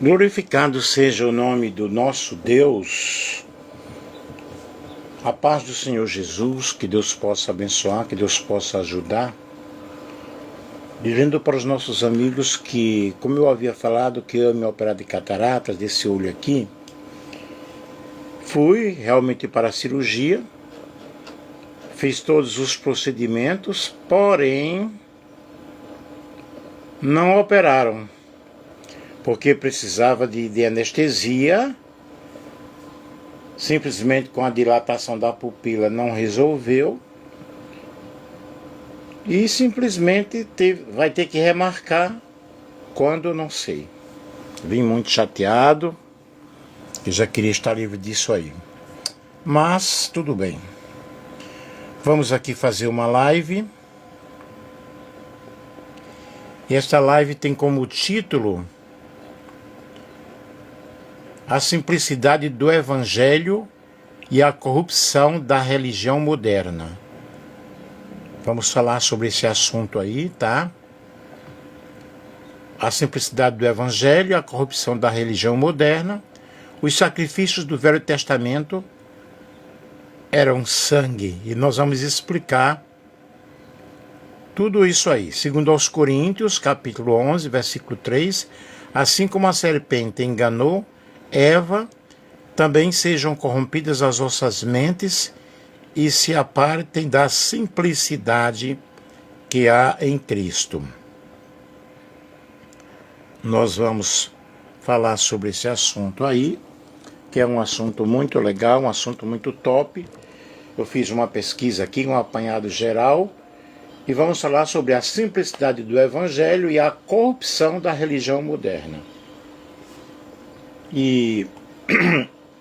Glorificado seja o nome do nosso Deus. A paz do Senhor Jesus, que Deus possa abençoar, que Deus possa ajudar. Dizendo para os nossos amigos que, como eu havia falado, que eu me operar de cataratas, desse olho aqui, fui realmente para a cirurgia, fiz todos os procedimentos, porém não operaram, porque precisava de anestesia. Simplesmente com a dilatação da pupila não resolveu. E simplesmente vai ter que remarcar quando, não sei. Vim muito chateado, que já queria estar livre disso aí. Mas tudo bem. Vamos aqui fazer uma live. E esta live tem como título a simplicidade do Evangelho e a corrupção da religião moderna. Vamos falar sobre esse assunto aí, tá? A simplicidade do Evangelho e a corrupção da religião moderna. Os sacrifícios do Velho Testamento eram sangue. E nós vamos explicar tudo isso aí. Segundo aos Coríntios, capítulo 11, versículo 3. Assim como a serpente enganou Eva, também sejam corrompidas as vossas mentes e se apartem da simplicidade que há em Cristo. Nós vamos falar sobre esse assunto aí, que é um assunto muito legal, um assunto muito top. Eu fiz uma pesquisa aqui, um apanhado geral, e vamos falar sobre a simplicidade do Evangelho e a corrupção da religião moderna. E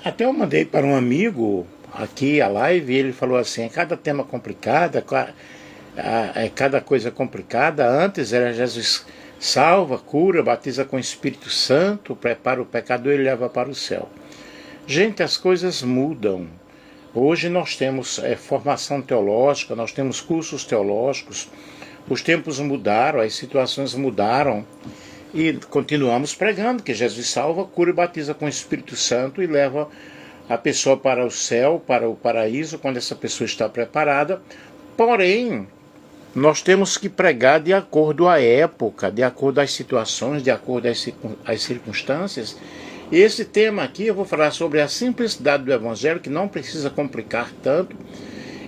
até eu mandei para um amigo aqui a live, e ele falou assim, cada tema complicado, cada coisa complicada. Antes era Jesus salva, cura, batiza com o Espírito Santo, prepara o pecador e leva para o céu. Gente, as coisas mudam. Hoje nós temos formação teológica, nós temos cursos teológicos, os tempos mudaram, as situações mudaram. E continuamos pregando que Jesus salva, cura e batiza com o Espírito Santo e leva a pessoa para o céu, para o paraíso, quando essa pessoa está preparada. Porém, nós temos que pregar de acordo à época, de acordo às situações, de acordo às circunstâncias. E esse tema aqui eu vou falar sobre a simplicidade do Evangelho, que não precisa complicar tanto,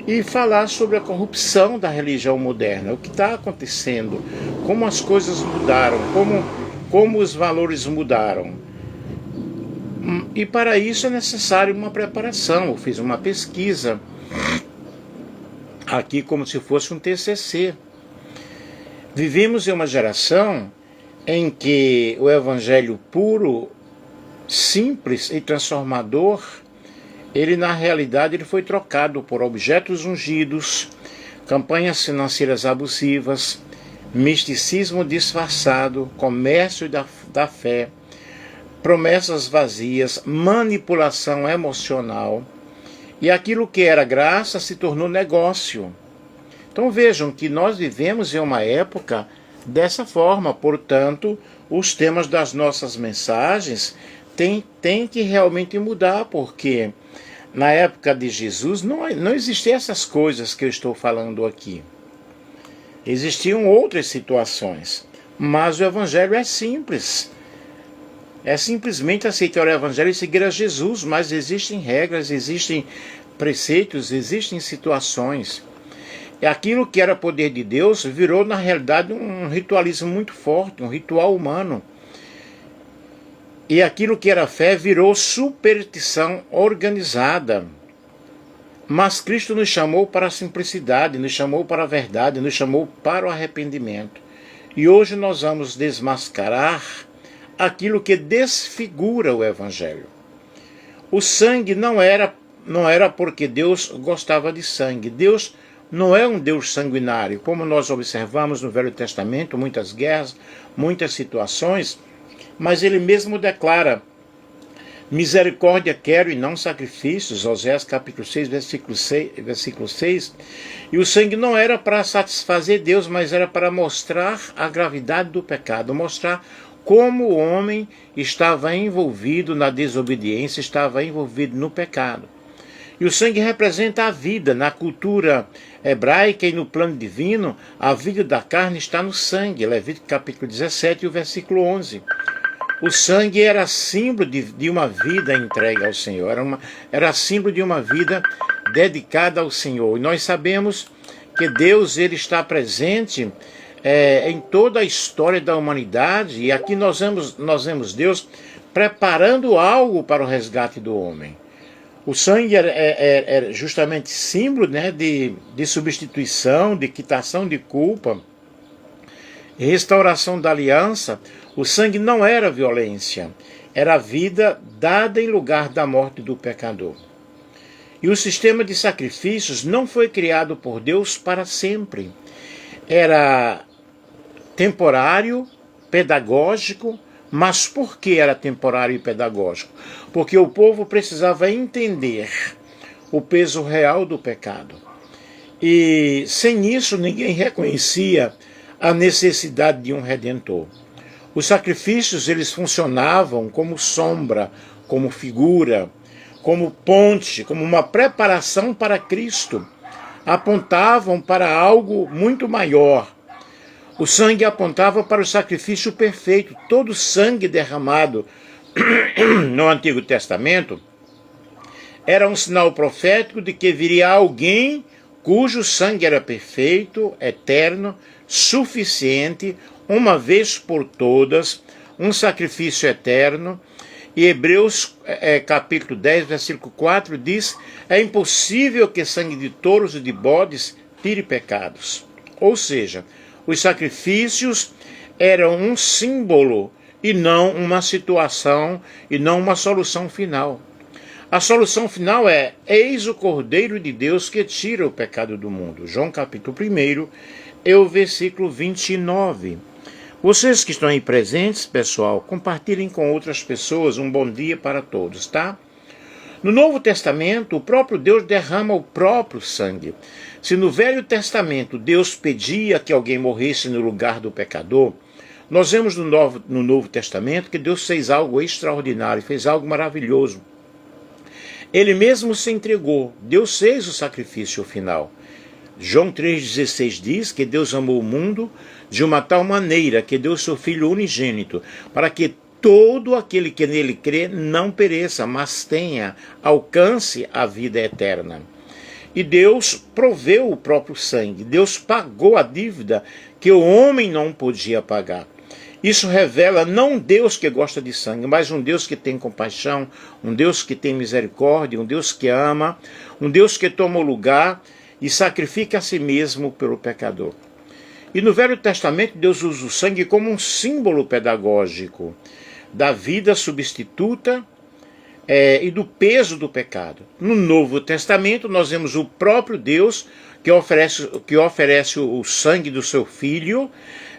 e falar sobre a corrupção da religião moderna, o que está acontecendo, como as coisas mudaram, como os valores mudaram. E para isso é necessário uma preparação. Eu fiz uma pesquisa aqui como se fosse um TCC. Vivemos em uma geração em que o Evangelho puro, simples e transformador, ele na realidade foi trocado por objetos ungidos, campanhas financeiras abusivas, misticismo disfarçado, comércio da fé, promessas vazias, manipulação emocional, e aquilo que era graça se tornou negócio. Então vejam que nós vivemos em uma época dessa forma, portanto, os temas das nossas mensagens têm que realmente mudar, porque na época de Jesus não existiam essas coisas que eu estou falando aqui. Existiam outras situações, mas o Evangelho é simples. É simplesmente aceitar o Evangelho e seguir a Jesus, mas existem regras, existem preceitos, existem situações. E aquilo que era poder de Deus virou, na realidade, um ritualismo muito forte, um ritual humano. E aquilo que era fé virou superstição organizada. Mas Cristo nos chamou para a simplicidade, nos chamou para a verdade, nos chamou para o arrependimento. E hoje nós vamos desmascarar aquilo que desfigura o Evangelho. O sangue não era porque Deus gostava de sangue. Deus não é um Deus sanguinário. Como nós observamos no Velho Testamento, muitas guerras, muitas situações, mas ele mesmo declara: misericórdia quero e não sacrifícios, Oséias capítulo 6, versículo 6. E o sangue não era para satisfazer Deus, mas era para mostrar a gravidade do pecado, mostrar como o homem estava envolvido na desobediência, estava envolvido no pecado. E o sangue representa a vida. Na cultura hebraica e no plano divino, a vida da carne está no sangue. Levítico capítulo 17, o versículo 11. O sangue era símbolo de uma vida entregue ao Senhor, era símbolo de uma vida dedicada ao Senhor. E nós sabemos que Deus ele está presente em toda a história da humanidade, e aqui nós vemos Deus preparando algo para o resgate do homem. O sangue é justamente símbolo, né, de substituição, de quitação de culpa, restauração da aliança. O sangue não era violência, era a vida dada em lugar da morte do pecador. E o sistema de sacrifícios não foi criado por Deus para sempre. Era temporário, pedagógico. Mas por que era temporário e pedagógico? Porque o povo precisava entender o peso real do pecado. E sem isso ninguém reconhecia a necessidade de um redentor. Os sacrifícios eles funcionavam como sombra, como figura, como ponte, como uma preparação para Cristo. Apontavam para algo muito maior. O sangue apontava para o sacrifício perfeito. Todo sangue derramado no Antigo Testamento era um sinal profético de que viria alguém cujo sangue era perfeito, eterno, suficiente, uma vez por todas, um sacrifício eterno. E Hebreus capítulo 10, versículo 4 diz: é impossível que sangue de touros e de bodes tire pecados. Ou seja, os sacrifícios eram um símbolo e não uma situação e não uma solução final. A solução final é: eis o Cordeiro de Deus que tira o pecado do mundo. João capítulo 1, é o versículo 29. Vocês que estão aí presentes, pessoal, compartilhem com outras pessoas. Um bom dia para todos, tá? No Novo Testamento, o próprio Deus derrama o próprio sangue. Se no Velho Testamento Deus pedia que alguém morresse no lugar do pecador, nós vemos no Novo Testamento que Deus fez algo extraordinário, fez algo maravilhoso. Ele mesmo se entregou, Deus fez o sacrifício final. João 3,16 diz que Deus amou o mundo de uma tal maneira que deu seu Filho unigênito, para que todo aquele que nele crê não pereça, mas alcance a vida eterna. E Deus proveu o próprio sangue. Deus pagou a dívida que o homem não podia pagar. Isso revela não um Deus que gosta de sangue, mas um Deus que tem compaixão, um Deus que tem misericórdia, um Deus que ama, um Deus que toma o lugar e sacrifica a si mesmo pelo pecador. E no Velho Testamento Deus usa o sangue como um símbolo pedagógico da vida substituta e do peso do pecado. No Novo Testamento nós vemos o próprio Deus que oferece o sangue do seu Filho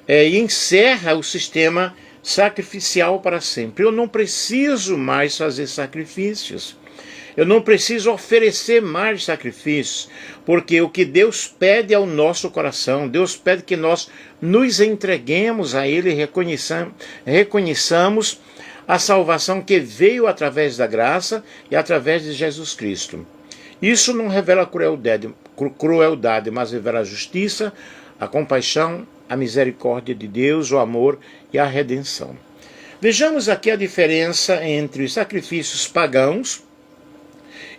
e encerra o sistema sacrificial para sempre. Eu não preciso mais fazer sacrifícios. Eu não preciso oferecer mais sacrifícios, porque o que Deus pede é o nosso coração. Deus pede que nós nos entreguemos a Ele e reconheçamos a salvação que veio através da graça e através de Jesus Cristo. Isso não revela crueldade, mas revela a justiça, a compaixão, a misericórdia de Deus, o amor e a redenção. Vejamos aqui a diferença entre os sacrifícios pagãos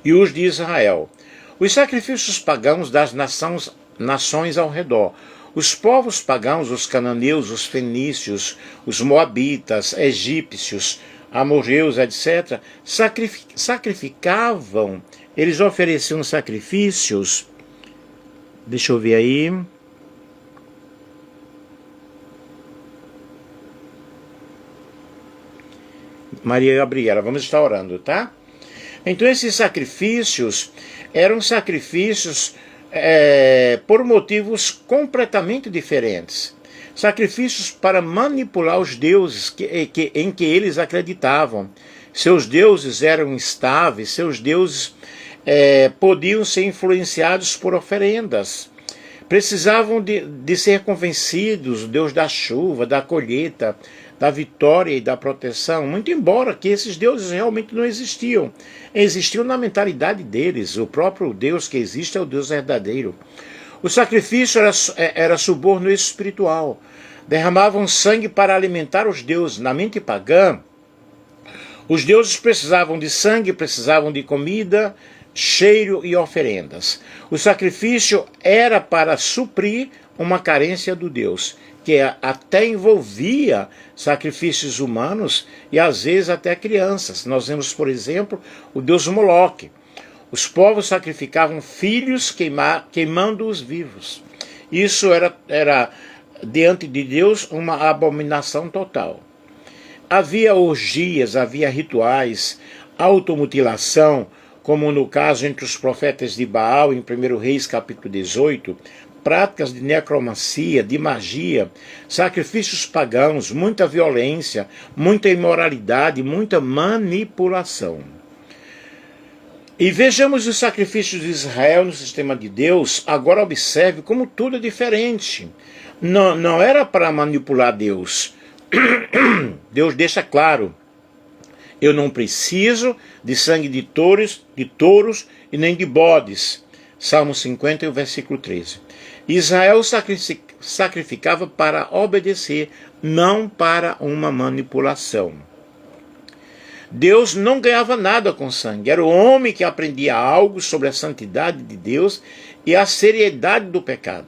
e os de Israel. Os sacrifícios pagãos das nações ao redor. Os povos pagãos, os cananeus, os fenícios, os moabitas, egípcios, amorreus, etc., sacrificavam, eles ofereciam sacrifícios. Deixa eu ver aí. Maria Gabriela, vamos estar orando, tá? Então esses sacrifícios eram sacrifícios por motivos completamente diferentes. Sacrifícios para manipular os deuses em que eles acreditavam. Seus deuses eram instáveis, seus deuses podiam ser influenciados por oferendas. Precisavam de ser convencidos, o Deus da chuva, da colheita, da vitória e da proteção, muito embora que esses deuses realmente não existiam. Existiam na mentalidade deles. O próprio Deus que existe é o Deus verdadeiro. O sacrifício era suborno espiritual. Derramavam sangue para alimentar os deuses. Na mente pagã, os deuses precisavam de sangue, precisavam de comida, cheiro e oferendas. O sacrifício era para suprir uma carência do Deus, que até envolvia sacrifícios humanos e às vezes até crianças. Nós vemos, por exemplo, o deus Moloque. Os povos sacrificavam filhos queimando-os vivos. Isso era diante de Deus uma abominação total. Havia orgias, havia rituais, automutilação, como no caso entre os profetas de Baal, em 1 Reis capítulo 18, práticas de necromancia, de magia, sacrifícios pagãos, muita violência, muita imoralidade, muita manipulação. E vejamos os sacrifícios de Israel no sistema de Deus. Agora observe como tudo é diferente. Não era para manipular Deus. Deus deixa claro: eu não preciso de sangue de touros e nem de bodes. Salmo 50, versículo 13. Israel sacrificava para obedecer, não para uma manipulação. Deus não ganhava nada com sangue. Era o homem que aprendia algo sobre a santidade de Deus e a seriedade do pecado.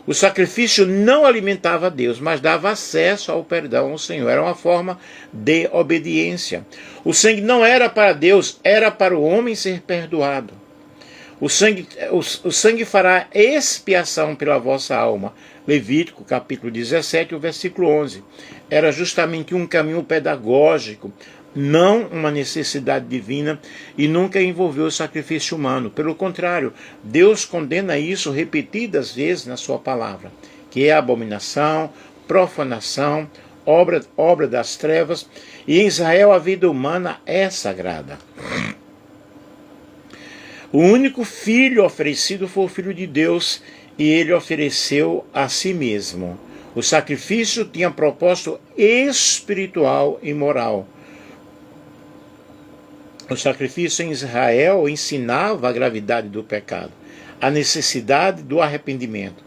O sacrifício não alimentava Deus, mas dava acesso ao perdão ao Senhor. Era uma forma de obediência. O sangue não era para Deus, era para o homem ser perdoado. O sangue fará expiação pela vossa alma. Levítico, capítulo 17, versículo 11. Era justamente um caminho pedagógico, não uma necessidade divina, e nunca envolveu o sacrifício humano. Pelo contrário, Deus condena isso repetidas vezes na sua palavra, que é abominação, profanação, obra das trevas, e em Israel a vida humana é sagrada. O único filho oferecido foi o Filho de Deus, e ele ofereceu a si mesmo. O sacrifício tinha propósito espiritual e moral. O sacrifício em Israel ensinava a gravidade do pecado, a necessidade do arrependimento,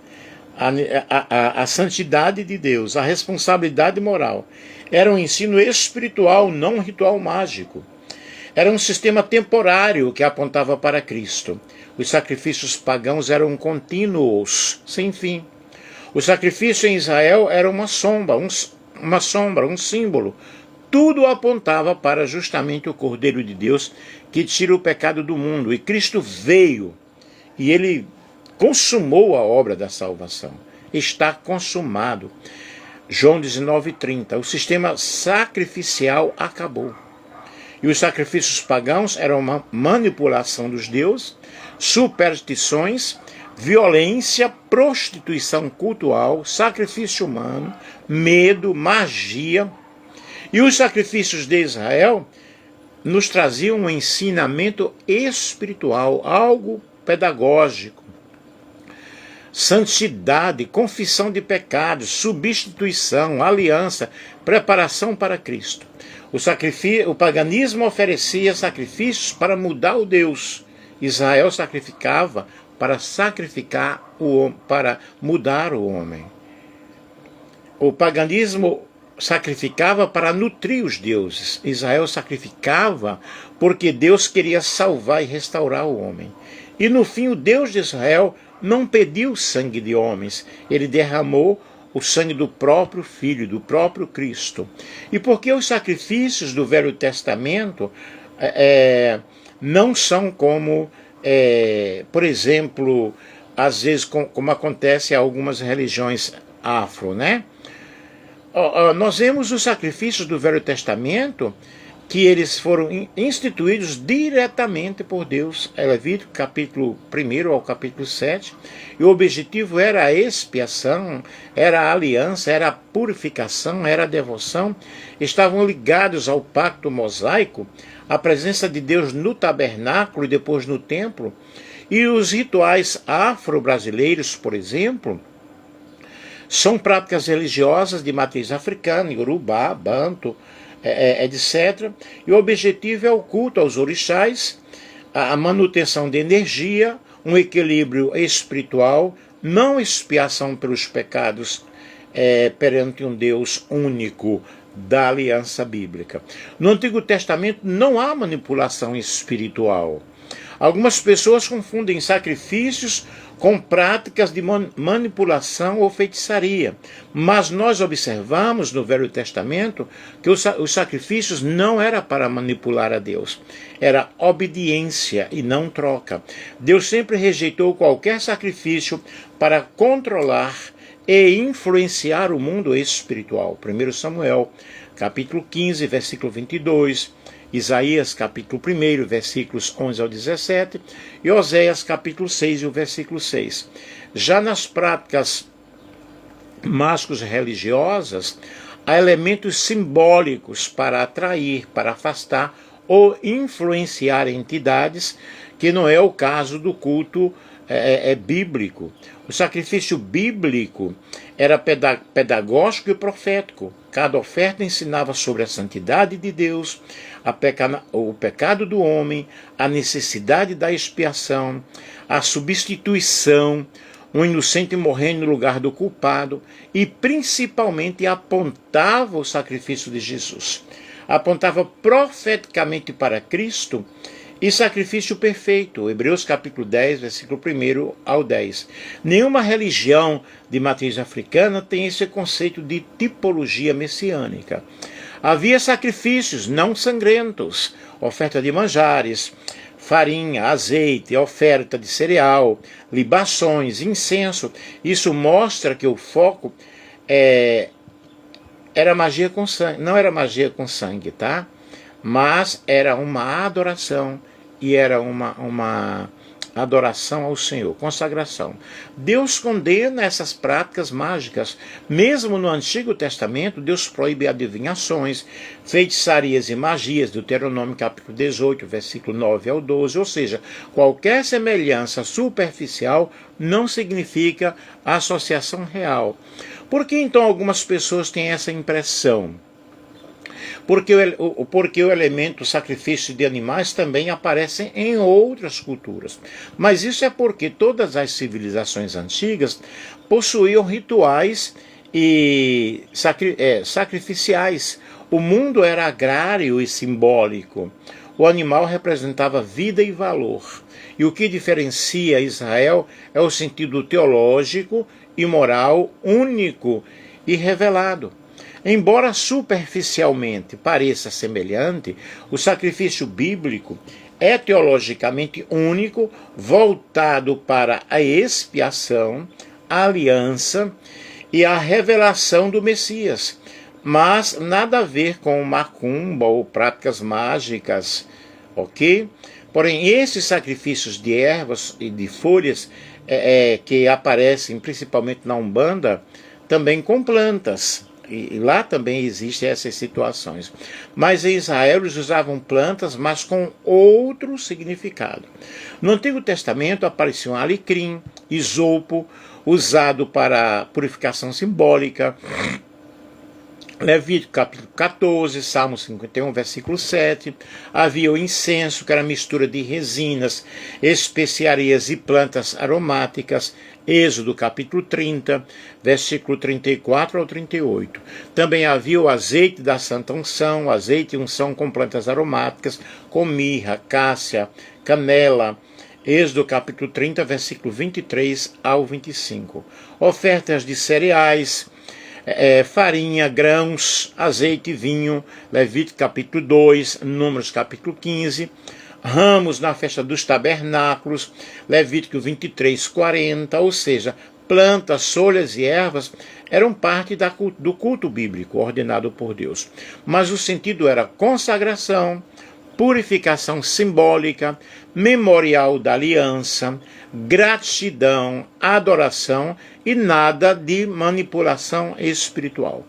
a santidade de Deus, a responsabilidade moral. Era um ensino espiritual, não um ritual mágico. Era um sistema temporário que apontava para Cristo. Os sacrifícios pagãos eram contínuos, sem fim. O sacrifício em Israel era uma sombra, um símbolo. Tudo apontava para justamente o Cordeiro de Deus que tira o pecado do mundo. E Cristo veio e ele consumou a obra da salvação. Está consumado. João 19:30. O sistema sacrificial acabou. E os sacrifícios pagãos eram uma manipulação dos deuses, superstições, violência, prostituição cultural, sacrifício humano, medo, magia. E os sacrifícios de Israel nos traziam um ensinamento espiritual, algo pedagógico. Santidade, confissão de pecados, substituição, aliança, preparação para Cristo. O paganismo oferecia sacrifícios para mudar o Deus. Israel sacrificava para para mudar o homem. O paganismo sacrificava para nutrir os deuses. Israel sacrificava porque Deus queria salvar e restaurar o homem. E no fim o Deus de Israel não pediu sangue de homens, ele derramou o sangue do próprio Filho, do próprio Cristo. E porque os sacrifícios do Velho Testamento não são como, por exemplo, às vezes como acontece em algumas religiões afro, né? Nós vemos os sacrifícios do Velho Testamento que eles foram instituídos diretamente por Deus. Levítico capítulo 1 ao capítulo 7. E o objetivo era a expiação, era a aliança, era a purificação, era a devoção. Estavam ligados ao pacto mosaico, a presença de Deus no tabernáculo e depois no templo. E os rituais afro-brasileiros, por exemplo, são práticas religiosas de matriz africana, Yorubá, Banto, etc. E o objetivo é o culto aos orixás, a manutenção de energia, um equilíbrio espiritual, não expiação pelos pecados perante um Deus único da aliança bíblica. No Antigo Testamento não há manipulação espiritual. Algumas pessoas confundem sacrifícios com práticas de manipulação ou feitiçaria. Mas nós observamos no Velho Testamento que os sacrifícios não era para manipular a Deus. Era obediência e não troca. Deus sempre rejeitou qualquer sacrifício para controlar e influenciar o mundo espiritual. 1 Samuel, capítulo 15, versículo 22, Isaías, capítulo 1, versículos 11 ao 17, e Oséias, capítulo 6, e o versículo 6. Já nas práticas mágicas religiosas, há elementos simbólicos para atrair, para afastar ou influenciar entidades, que não é o caso do culto bíblico. O sacrifício bíblico era pedagógico e profético. Cada oferta ensinava sobre a santidade de Deus, o pecado do homem, a necessidade da expiação, a substituição, um inocente morrendo no lugar do culpado, e principalmente apontava o sacrifício de Jesus. Apontava profeticamente para Cristo e sacrifício perfeito. Hebreus capítulo 10, versículo 1 ao 10. Nenhuma religião de matriz africana tem esse conceito de tipologia messiânica. Havia sacrifícios não sangrentos, oferta de manjares, farinha, azeite, oferta de cereal, libações, incenso. Isso mostra que o foco era magia com sangue. Não era magia com sangue, tá? Mas era uma adoração, e era uma adoração ao Senhor, consagração. Deus condena essas práticas mágicas. Mesmo no Antigo Testamento, Deus proíbe adivinhações, feitiçarias e magias, Deuteronômio capítulo 18, versículo 9 ao 12, ou seja, qualquer semelhança superficial não significa associação real. Por que então algumas pessoas têm essa impressão? Porque o elemento sacrifício de animais também aparece em outras culturas. Mas isso é porque todas as civilizações antigas possuíam rituais sacrificiais. O mundo era agrário e simbólico. O animal representava vida e valor. E o que diferencia Israel é o sentido teológico e moral único e revelado. Embora superficialmente pareça semelhante, o sacrifício bíblico é teologicamente único, voltado para a expiação, a aliança e a revelação do Messias, mas nada a ver com macumba ou práticas mágicas, ok? Porém, esses sacrifícios de ervas e de folhas que aparecem principalmente na Umbanda, também com plantas. E lá também existem essas situações. Mas em Israel eles usavam plantas, mas com outro significado. No Antigo Testamento apareciam alecrim, isopo, usado para purificação simbólica. Levítico capítulo 14, Salmo 51, versículo 7. Havia o incenso, que era mistura de resinas, especiarias e plantas aromáticas. Êxodo capítulo 30, versículo 34 ao 38. Também havia o azeite da santa unção, azeite e unção com plantas aromáticas, com mirra, cássia, canela. Êxodo capítulo 30, versículo 23 ao 25. Ofertas de cereais, farinha, grãos, azeite e vinho. Levítico capítulo 2, Números capítulo 15. Ramos na festa dos tabernáculos, Levítico 23, 40, ou seja, plantas, folhas e ervas eram parte do culto bíblico ordenado por Deus. Mas o sentido era consagração, purificação simbólica, memorial da aliança, gratidão, adoração e nada de manipulação espiritual.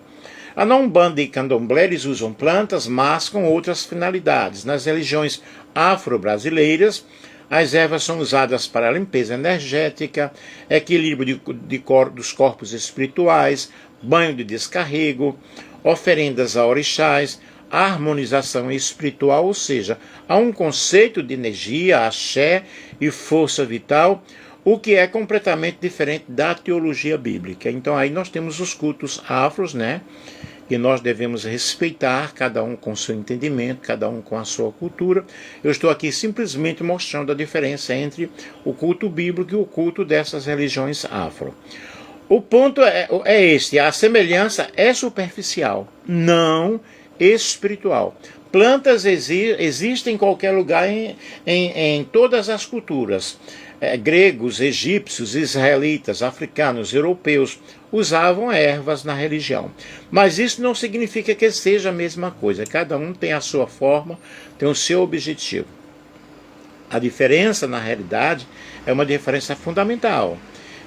A Umbanda e Candomblé eles usam plantas, mas com outras finalidades. Nas religiões afro-brasileiras, As ervas são usadas para limpeza energética, equilíbrio dos corpos espirituais, banho de descarrego, oferendas a orixás, harmonização espiritual, ou seja, há um conceito de energia, axé e força vital, o que é completamente diferente da teologia bíblica. Então aí nós temos os cultos afros, né? E nós devemos respeitar, cada um com seu entendimento, cada um com a sua cultura. Eu estou aqui simplesmente mostrando a diferença entre o culto bíblico e o culto dessas religiões afro. O ponto é este: a semelhança é superficial, não espiritual. Plantas existem em qualquer lugar, em todas as culturas. Gregos, egípcios, israelitas, africanos, europeus usavam ervas na religião. Mas isso não significa que seja a mesma coisa. Cada um tem a sua forma, tem o seu objetivo. A diferença, na realidade, é uma diferença fundamental.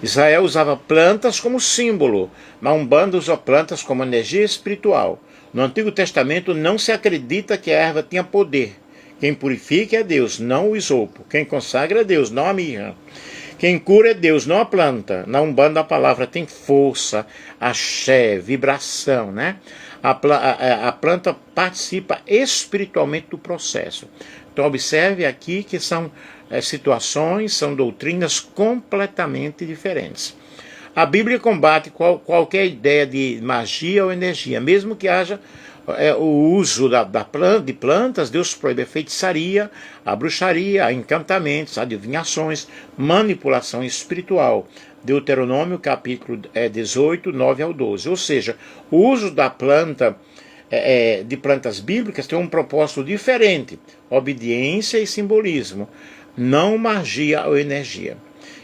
Israel usava plantas como símbolo, mas Umbanda usa plantas como energia espiritual. No Antigo Testamento não se acredita que a erva tinha poder. Quem purifica é Deus, não o isopo. Quem consagra é Deus, não a mirra. Quem cura é Deus, não a planta. Na Umbanda a palavra tem força, axé, vibração, né? A planta participa espiritualmente do processo. Então observe aqui que são situações, são doutrinas completamente diferentes. A Bíblia combate qualquer ideia de magia ou energia, mesmo que haja o uso de plantas. Deus proíbe a feitiçaria, a bruxaria, a encantamentos, adivinhações, manipulação espiritual. Deuteronômio capítulo 18, 9 ao 12. Ou seja, o uso da planta, de plantas bíblicas, tem um propósito diferente: obediência e simbolismo, não magia ou energia.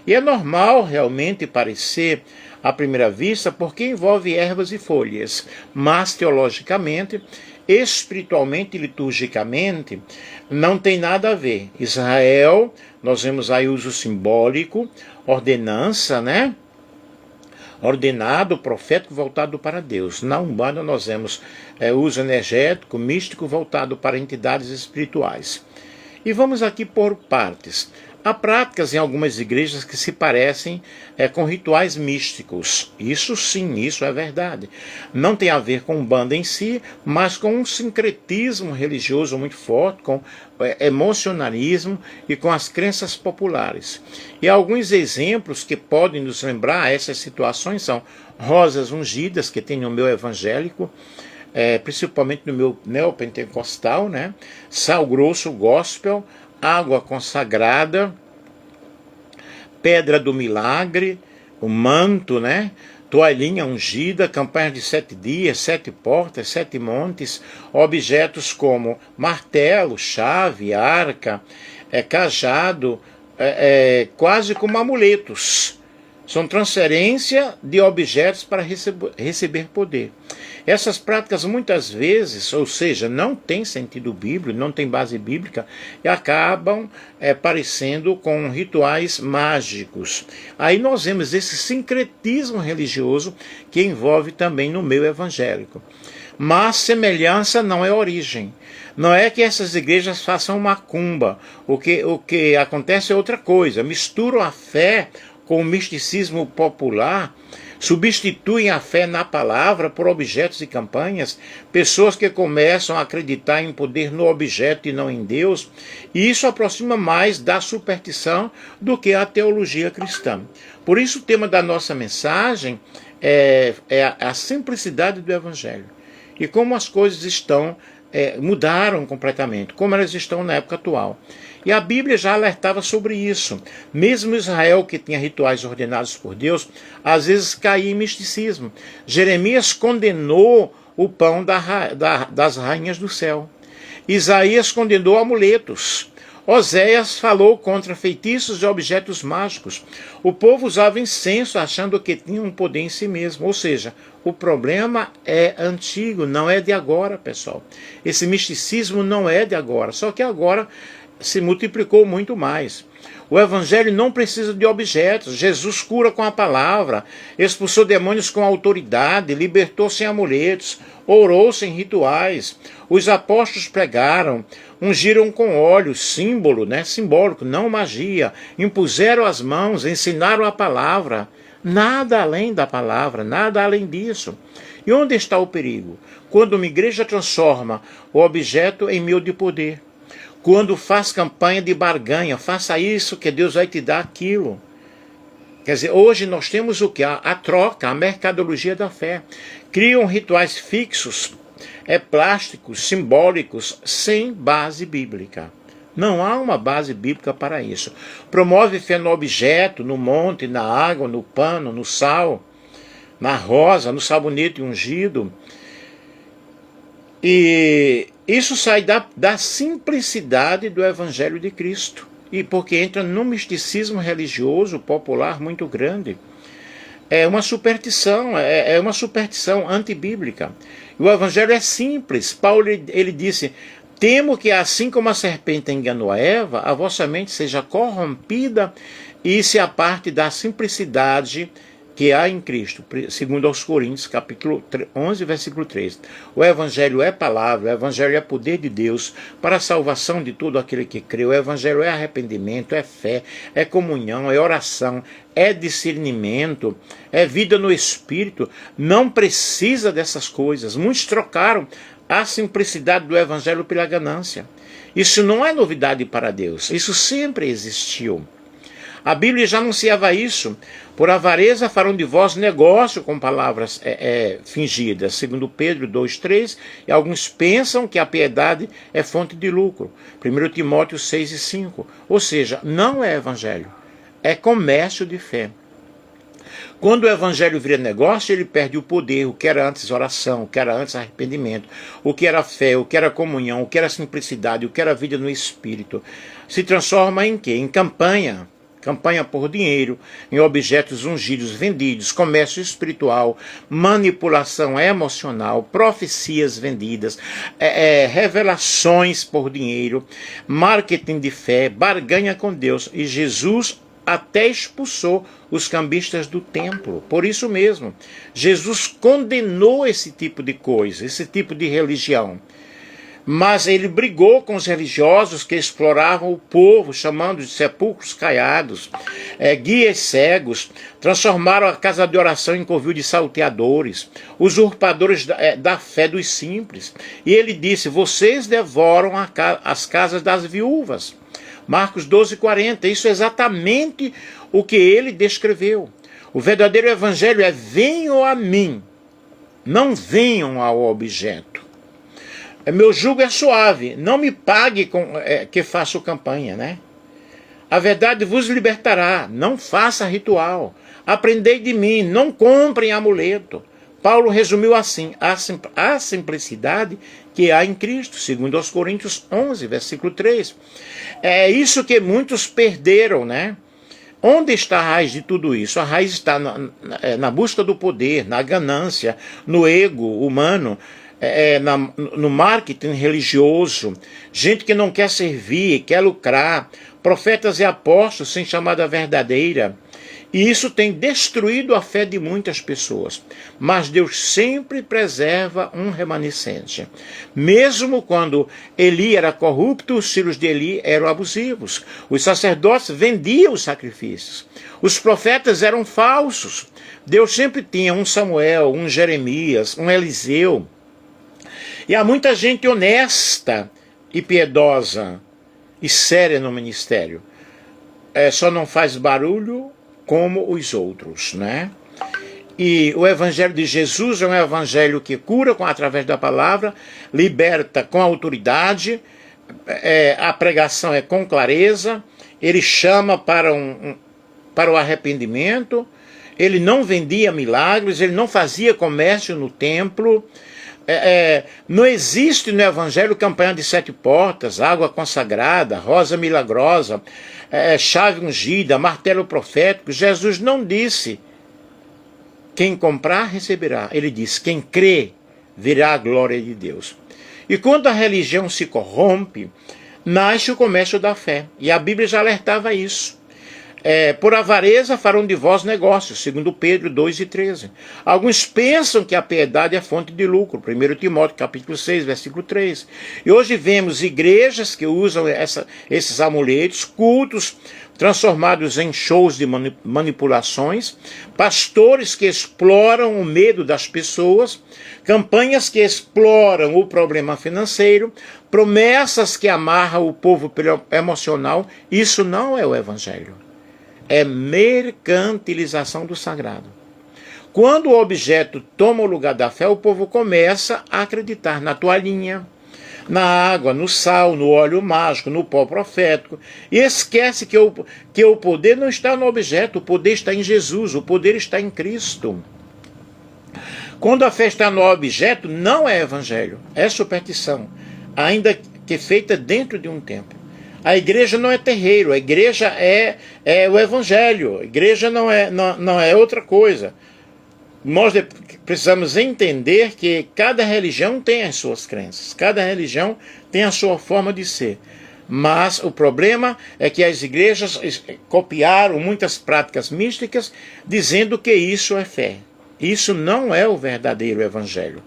E é normal realmente parecer à primeira vista, porque envolve ervas e folhas, mas teologicamente, espiritualmente e liturgicamente não tem nada a ver. Israel, nós vemos aí uso simbólico, ordenança, né? Ordenado, profético, voltado para Deus. Na Umbanda nós vemos uso energético, místico, voltado para entidades espirituais. E vamos aqui por partes. Há práticas em algumas igrejas que se parecem com rituais místicos. Isso sim, isso é verdade. Não tem a ver com Umbanda em si, mas com um sincretismo religioso muito forte, com emocionalismo e com as crenças populares. E alguns exemplos que podem nos lembrar essas situações são rosas ungidas, que tem no meu evangélico, principalmente no meu neopentecostal, né? Sal grosso gospel, água consagrada, pedra do milagre, o manto, né? Toalhinha ungida, campanha de 7 dias, 7 portas, 7 montes, objetos como martelo, chave, arca, cajado, quase como amuletos. São transferência de objetos para receber poder. Essas práticas muitas vezes, ou seja, não têm sentido bíblico, não têm base bíblica, e acabam parecendo com rituais mágicos. Aí nós vemos esse sincretismo religioso que envolve também no meio evangélico. Mas semelhança não é origem. Não é que essas igrejas façam macumba. O que acontece é outra coisa. Misturam a fé com o misticismo popular, substituem a fé na palavra por objetos e campanhas, pessoas que começam a acreditar em poder no objeto e não em Deus, e isso aproxima mais da superstição do que a teologia cristã. Por isso o tema da nossa mensagem é a simplicidade do Evangelho, e como as coisas mudaram completamente, como elas estão na época atual. E a Bíblia já alertava sobre isso. Mesmo Israel, que tinha rituais ordenados por Deus, às vezes caía em misticismo. Jeremias condenou o pão das rainhas do céu. Isaías condenou amuletos. Oséias falou contra feitiços e objetos mágicos. O povo usava incenso achando que tinha um poder em si mesmo. Ou seja, o problema é antigo, não é de agora, pessoal. Esse misticismo não é de agora, só que agora se multiplicou muito mais. O evangelho não precisa de objetos. Jesus cura com a palavra, expulsou demônios com autoridade, libertou sem amuletos, orou sem rituais. Os apóstolos pregaram, ungiram com óleo, símbolo, simbólico, não magia. Impuseram as mãos, ensinaram a palavra. Nada além da palavra, nada além disso. E onde está o perigo? Quando uma igreja transforma o objeto em meio de poder. Quando faz campanha de barganha, faça isso que Deus vai te dar aquilo. Quer dizer, hoje nós temos o que? A troca, a mercadologia da fé. Criam rituais fixos, plásticos, simbólicos, sem base bíblica. Não há uma base bíblica para isso. Promove fé no objeto, no monte, na água, no pano, no sal, na rosa, no sabonete ungido. E isso sai da simplicidade do Evangelho de Cristo. E porque entra num misticismo religioso popular muito grande. É uma superstição antibíblica. O Evangelho é simples. Paulo ele disse: temo que assim como a serpente enganou a Eva, a vossa mente seja corrompida e se aparte da simplicidade que há em Cristo, segundo aos Coríntios, capítulo 11, versículo 3. O Evangelho é palavra, o Evangelho é poder de Deus para a salvação de todo aquele que crê. O Evangelho é arrependimento, é fé, é comunhão, é oração, é discernimento, é vida no Espírito. Não precisa dessas coisas. Muitos trocaram a simplicidade do Evangelho pela ganância. Isso não é novidade para Deus, isso sempre existiu. A Bíblia já anunciava isso. Por avareza farão de vós negócio com palavras fingidas, segundo Pedro 2,3, e alguns pensam que a piedade é fonte de lucro. 1 Timóteo 6,5. Ou seja, não é evangelho, é comércio de fé. Quando o evangelho vira negócio, ele perde o poder, o que era antes oração, o que era antes arrependimento, o que era fé, o que era comunhão, o que era simplicidade, o que era vida no Espírito. Se transforma em quê? Em campanha. Campanha por dinheiro, em objetos ungidos, vendidos, comércio espiritual, manipulação emocional, profecias vendidas, revelações por dinheiro, marketing de fé, barganha com Deus. E Jesus até expulsou os cambistas do templo. Por isso mesmo, Jesus condenou esse tipo de coisa, esse tipo de religião. Mas ele brigou com os religiosos que exploravam o povo, chamando de sepulcros caiados, guias cegos, transformaram a casa de oração em covil de salteadores, usurpadores da fé dos simples. E ele disse: vocês devoram as casas das viúvas. Marcos 12,40, isso é exatamente o que ele descreveu. O verdadeiro evangelho é: venham a mim, não venham ao objeto. Meu jugo é suave, não me pague que faço campanha, A verdade vos libertará, não faça ritual. Aprendei de mim, não comprem amuleto. Paulo resumiu assim: a simplicidade que há em Cristo, segundo aos Coríntios 11, versículo 3. É isso que muitos perderam, Onde está a raiz de tudo isso? A raiz está na busca do poder, na ganância, no ego humano, no marketing religioso, gente que não quer servir, quer lucrar, profetas e apóstolos sem chamada verdadeira. E isso tem destruído a fé de muitas pessoas. Mas Deus sempre preserva um remanescente. Mesmo quando Eli era corrupto, os filhos de Eli eram abusivos. Os sacerdotes vendiam os sacrifícios. Os profetas eram falsos. Deus sempre tinha um Samuel, um Jeremias, um Eliseu. E há muita gente honesta e piedosa e séria no ministério. Só não faz barulho como os outros, E o evangelho de Jesus é um evangelho que cura através da palavra, liberta com autoridade, a pregação é com clareza, ele chama para o arrependimento, ele não vendia milagres, ele não fazia comércio no templo. Não existe no Evangelho campanha de 7 portas, água consagrada, rosa milagrosa, chave ungida, martelo profético. Jesus não disse: quem comprar receberá. Ele disse: quem crê verá a glória de Deus. E quando a religião se corrompe, nasce o comércio da fé. E a Bíblia já alertava isso. Por avareza farão de vós negócios, segundo Pedro 2:13. Alguns pensam que a piedade é fonte de lucro, 1 Timóteo capítulo 6, versículo 3. E hoje vemos igrejas que usam esses amuletos, cultos transformados em shows de manipulações, pastores que exploram o medo das pessoas, campanhas que exploram o problema financeiro, promessas que amarram o povo pelo emocional. Isso não é o Evangelho. É mercantilização do sagrado. Quando o objeto toma o lugar da fé, o povo começa a acreditar na toalhinha, na água, no sal, no óleo mágico, no pó profético, e esquece que o poder não está no objeto, o poder está em Jesus, o poder está em Cristo. Quando a fé está no objeto, não é evangelho, é superstição, ainda que feita dentro de um templo. A igreja não é terreiro, a igreja é o evangelho, a igreja não é outra coisa. Nós precisamos entender que cada religião tem as suas crenças, cada religião tem a sua forma de ser. Mas o problema é que as igrejas copiaram muitas práticas místicas dizendo que isso é fé. Isso não é o verdadeiro evangelho.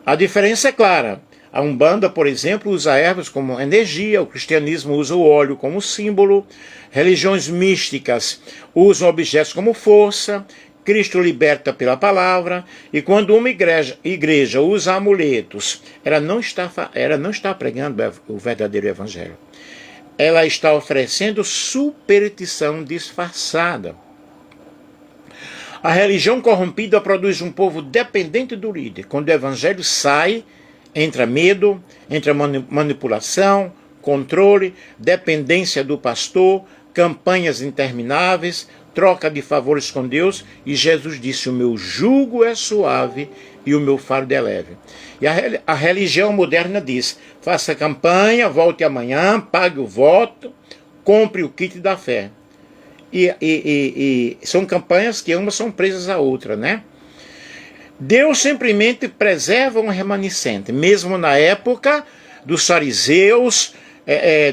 A diferença é clara. A Umbanda, por exemplo, usa ervas como energia, o cristianismo usa o óleo como símbolo, religiões místicas usam objetos como força, Cristo liberta pela palavra, e quando uma igreja usa amuletos, ela não está pregando o verdadeiro evangelho. Ela está oferecendo superstição disfarçada. A religião corrompida produz um povo dependente do líder. Quando o evangelho sai, entra medo, entra manipulação, controle, dependência do pastor, campanhas intermináveis, troca de favores com Deus, e Jesus disse: o meu jugo é suave e o meu fardo é leve. E a religião moderna diz: faça campanha, volte amanhã, pague o voto, compre o kit da fé. E são campanhas que umas são presas à outra, né? Deus simplesmente preserva um remanescente, mesmo na época dos fariseus,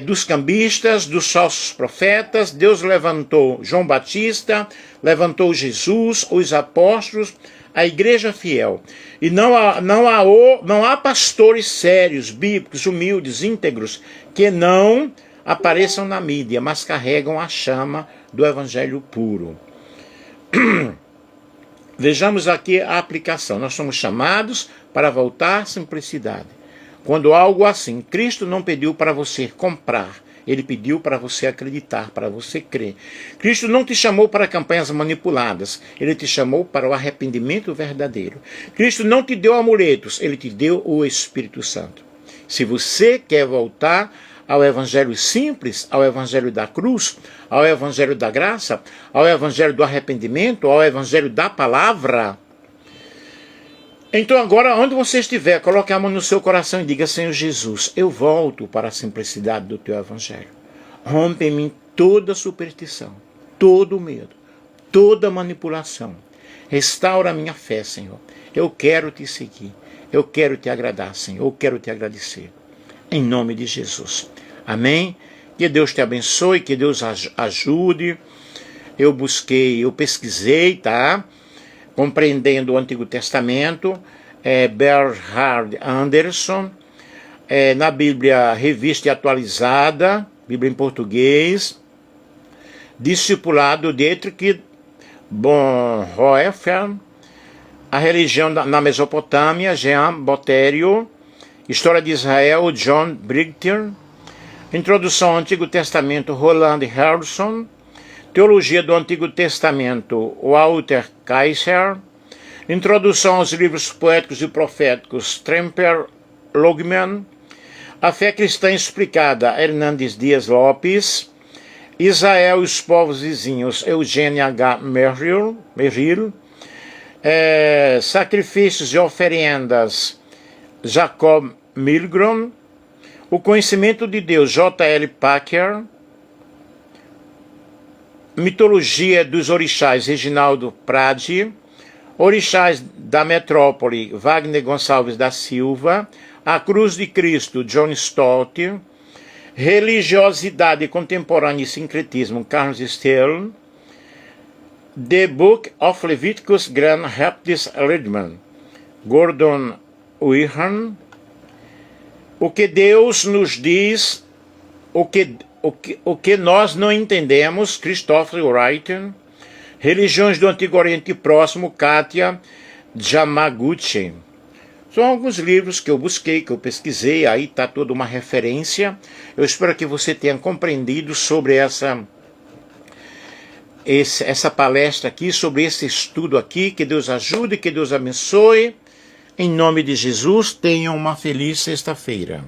dos cambistas, dos falsos profetas. Deus levantou João Batista, levantou Jesus, os apóstolos, a igreja fiel. E não há pastores sérios, bíblicos, humildes, íntegros, que não apareçam na mídia, mas carregam a chama do evangelho puro. Vejamos aqui a aplicação. Nós somos chamados para voltar à simplicidade. Quando algo assim, Cristo não pediu para você comprar, Ele pediu para você acreditar, para você crer. Cristo não te chamou para campanhas manipuladas, Ele te chamou para o arrependimento verdadeiro. Cristo não te deu amuletos, Ele te deu o Espírito Santo. Se você quer voltar ao evangelho simples, ao evangelho da cruz, ao evangelho da graça, ao evangelho do arrependimento, ao evangelho da palavra, então agora, onde você estiver, coloque a mão no seu coração e diga: Senhor Jesus, eu volto para a simplicidade do teu evangelho. Rompe em mim toda superstição, todo medo, toda manipulação. Restaura a minha fé, Senhor. Eu quero te seguir, eu quero te agradar, Senhor, eu quero te agradecer. Em nome de Jesus. Amém? Que Deus te abençoe, que Deus ajude. Eu pesquisei, tá? Compreendendo o Antigo Testamento, Bernhard Anderson, na Bíblia Revista e Atualizada, Bíblia em português, discipulado Dietrich Bonhoeffer, a religião na Mesopotâmia, Jean Botério, História de Israel, John Brighter, Introdução ao Antigo Testamento, Roland Harrison, Teologia do Antigo Testamento, Walter Kaiser, Introdução aos Livros Poéticos e Proféticos, Tremper Logman, A Fé Cristã Explicada, Hernandes Dias Lopes, Israel e os Povos Vizinhos, Eugênia H. Merrill, Sacrifícios e Oferendas, Jacob Milgrom, O Conhecimento de Deus, J.L. Packer, Mitologia dos Orixás, Reginaldo Prade, Orixás da Metrópole, Wagner Gonçalves da Silva, A Cruz de Cristo, John Stott, Religiosidade Contemporânea e Sincretismo, Carlos Stern. The Book of Leviticus Grand Baptist Redman, Gordon Wehan. O que Deus nos diz, o que nós não entendemos, Christopher Wright. Religiões do Antigo Oriente Próximo, Katia Yamaguchi. São alguns livros que eu busquei, que eu pesquisei, aí está toda uma referência. Eu espero que você tenha compreendido sobre essa palestra aqui, sobre esse estudo aqui. Que Deus ajude, que Deus abençoe. Em nome de Jesus, tenham uma feliz sexta-feira.